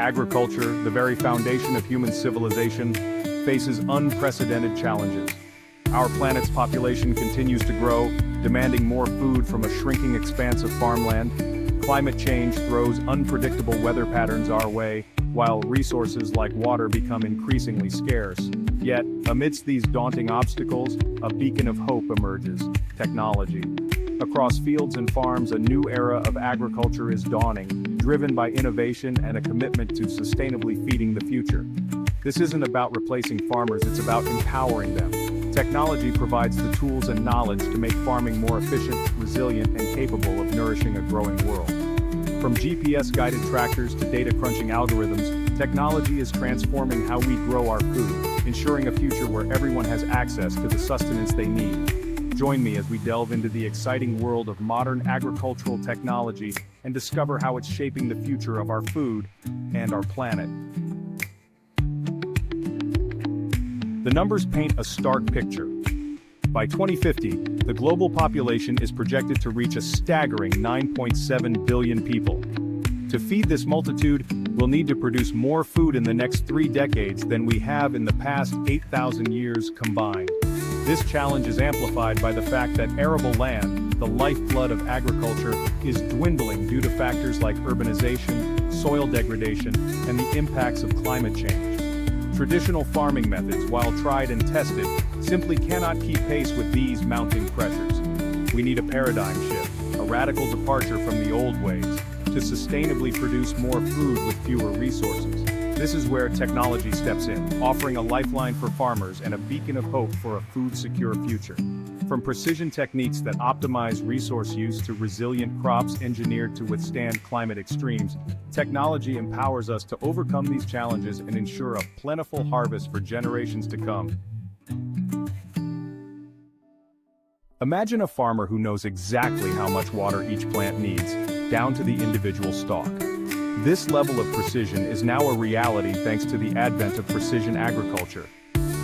Agriculture, the very foundation of human civilization, faces unprecedented challenges. Our planet's population continues to grow, demanding more food from a shrinking expanse of farmland. Climate change throws unpredictable weather patterns our way, while resources like water become increasingly scarce. Yet, amidst these daunting obstacles, a beacon of hope emerges: technology. Across fields and farms, a new era of agriculture is dawning, driven by innovation and a commitment to sustainably feeding the future. This isn't about replacing farmers, it's about empowering them. Technology provides the tools and knowledge to make farming more efficient, resilient, and capable of nourishing a growing world. From GPS-guided tractors to data-crunching algorithms, technology is transforming how we grow our food, ensuring a future where everyone has access to the sustenance they need. Join me as we delve into the exciting world of modern agricultural technology and discover how it's shaping the future of our food and our planet. The numbers paint a stark picture. By 2050, the global population is projected to reach a staggering 9.7 billion people. To feed this multitude, we'll need to produce more food in the next 3 decades than we have in the past 8,000 years combined. This challenge is amplified by the fact that arable land, the lifeblood of agriculture, is dwindling due to factors like urbanization, soil degradation, and the impacts of climate change. Traditional farming methods, while tried and tested, simply cannot keep pace with these mounting pressures. We need a paradigm shift, a radical departure from the old ways, to sustainably produce more food with fewer resources. This is where technology steps in, offering a lifeline for farmers and a beacon of hope for a food-secure future. From precision techniques that optimize resource use to resilient crops engineered to withstand climate extremes, technology empowers us to overcome these challenges and ensure a plentiful harvest for generations to come. Imagine a farmer who knows exactly how much water each plant needs, down to the individual stalk. This level of precision is now a reality thanks to the advent of precision agriculture.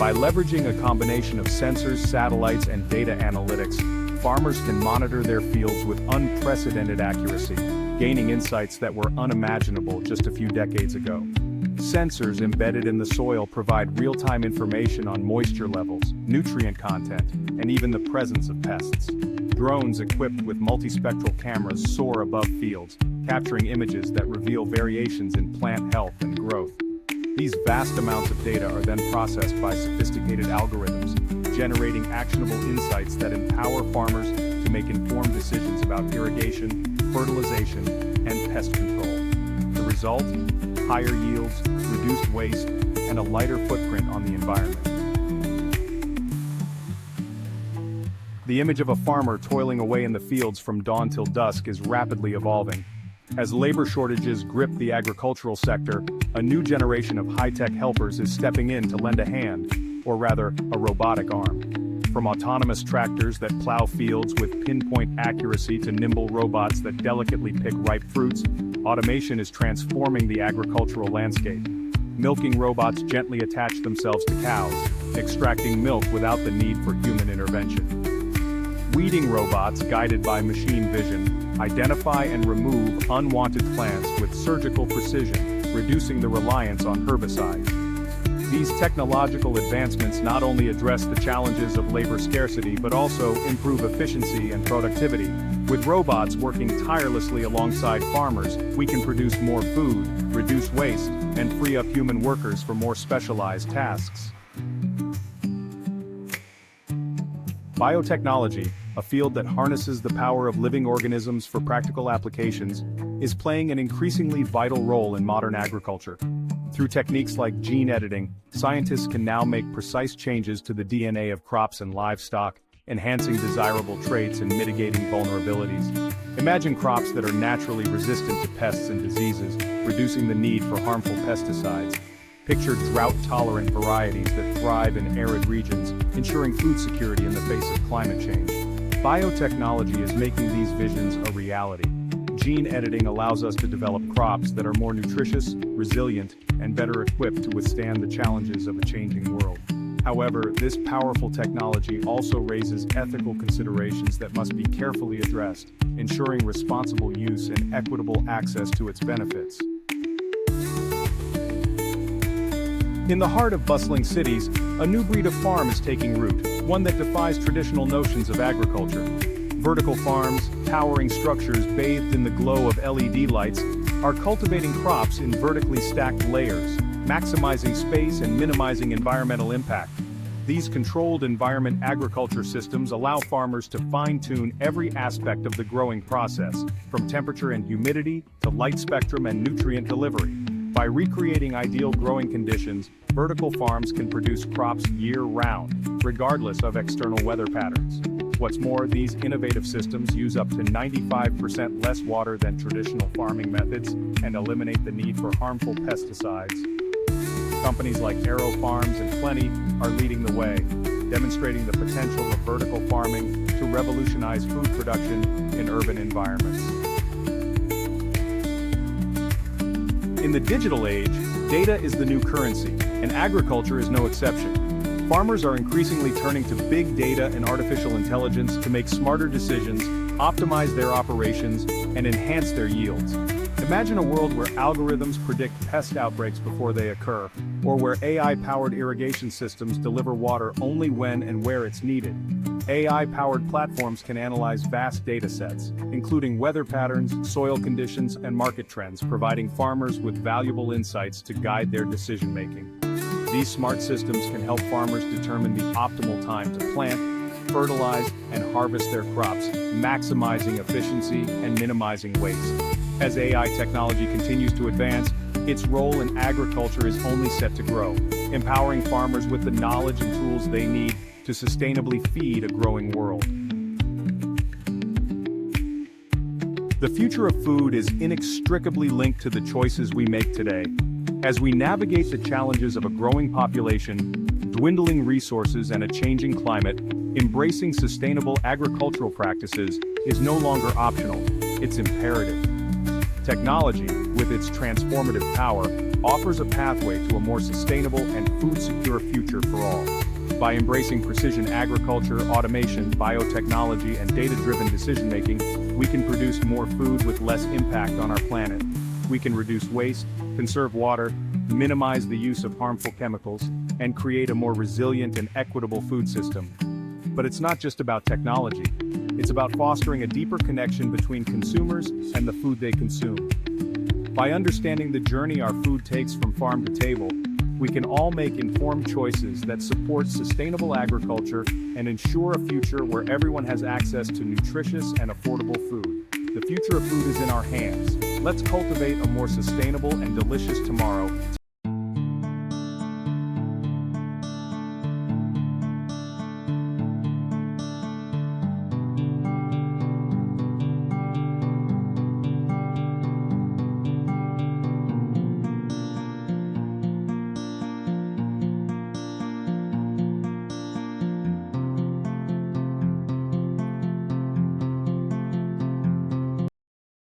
By leveraging a combination of sensors, satellites, and data analytics, farmers can monitor their fields with unprecedented accuracy, gaining insights that were unimaginable just a few decades ago. Sensors embedded in the soil provide real-time information on moisture levels, nutrient content, and even the presence of pests. Drones equipped with multispectral cameras soar above fields, capturing images that reveal variations in plant health and growth. These vast amounts of data are then processed by sophisticated algorithms, generating actionable insights that empower farmers to make informed decisions about irrigation, fertilization, and pest control. The result? Higher yields, reduced waste, and a lighter footprint on the environment. The image of a farmer toiling away in the fields from dawn till dusk is rapidly evolving. As labor shortages grip the agricultural sector, a new generation of high-tech helpers is stepping in to lend a hand, or rather, a robotic arm. From autonomous tractors that plow fields with pinpoint accuracy to nimble robots that delicately pick ripe fruits, automation is transforming the agricultural landscape. Milking robots gently attach themselves to cows, extracting milk without the need for human intervention. Weeding robots, guided by machine vision, identify and remove unwanted plants with surgical precision, reducing the reliance on herbicides. These technological advancements not only address the challenges of labor scarcity but also improve efficiency and productivity. With robots working tirelessly alongside farmers, we can produce more food, reduce waste, and free up human workers for more specialized tasks. Biotechnology, a field that harnesses the power of living organisms for practical applications, is playing an increasingly vital role in modern agriculture. Through techniques like gene editing, scientists can now make precise changes to the DNA of crops and livestock, enhancing desirable traits and mitigating vulnerabilities. Imagine crops that are naturally resistant to pests and diseases, reducing the need for harmful pesticides. Picture drought-tolerant varieties that thrive in arid regions, ensuring food security in the face of climate change. Biotechnology is making these visions a reality. Gene editing allows us to develop crops that are more nutritious, resilient, and better equipped to withstand the challenges of a changing world. However, this powerful technology also raises ethical considerations that must be carefully addressed, ensuring responsible use and equitable access to its benefits. In the heart of bustling cities, a new breed of farm is taking root, one that defies traditional notions of agriculture. Vertical farms, towering structures bathed in the glow of LED lights, are cultivating crops in vertically stacked layers, maximizing space and minimizing environmental impact. These controlled environment agriculture systems allow farmers to fine-tune every aspect of the growing process, from temperature and humidity to light spectrum and nutrient delivery. By recreating ideal growing conditions, vertical farms can produce crops year-round, regardless of external weather patterns. What's more, these innovative systems use up to 95% less water than traditional farming methods and eliminate the need for harmful pesticides. Companies like Aero Farms and Plenty are leading the way, demonstrating the potential of vertical farming to revolutionize food production in urban environments. In the digital age, data is the new currency, and agriculture is no exception. Farmers are increasingly turning to big data and artificial intelligence to make smarter decisions, optimize their operations, and enhance their yields. Imagine a world where algorithms predict pest outbreaks before they occur, or where AI-powered irrigation systems deliver water only when and where it's needed. AI-powered platforms can analyze vast data sets, including weather patterns, soil conditions, and market trends, providing farmers with valuable insights to guide their decision-making. These smart systems can help farmers determine the optimal time to plant, fertilize, and harvest their crops, maximizing efficiency and minimizing waste. As AI technology continues to advance, its role in agriculture is only set to grow, empowering farmers with the knowledge and tools they need to sustainably feed a growing world. The future of food is inextricably linked to the choices we make today. As we navigate the challenges of a growing population, dwindling resources, and a changing climate, embracing sustainable agricultural practices is no longer optional, it's imperative. Technology, with its transformative power, offers a pathway to a more sustainable and food-secure future for all. By embracing precision agriculture, automation, biotechnology, and data-driven decision-making, we can produce more food with less impact on our planet. We can reduce waste, conserve water, minimize the use of harmful chemicals, and create a more resilient and equitable food system. But it's not just about technology. It's about fostering a deeper connection between consumers and the food they consume. By understanding the journey our food takes from farm to table, we can all make informed choices that support sustainable agriculture and ensure a future where everyone has access to nutritious and affordable food. The future of food is in our hands. Let's cultivate a more sustainable and delicious tomorrow.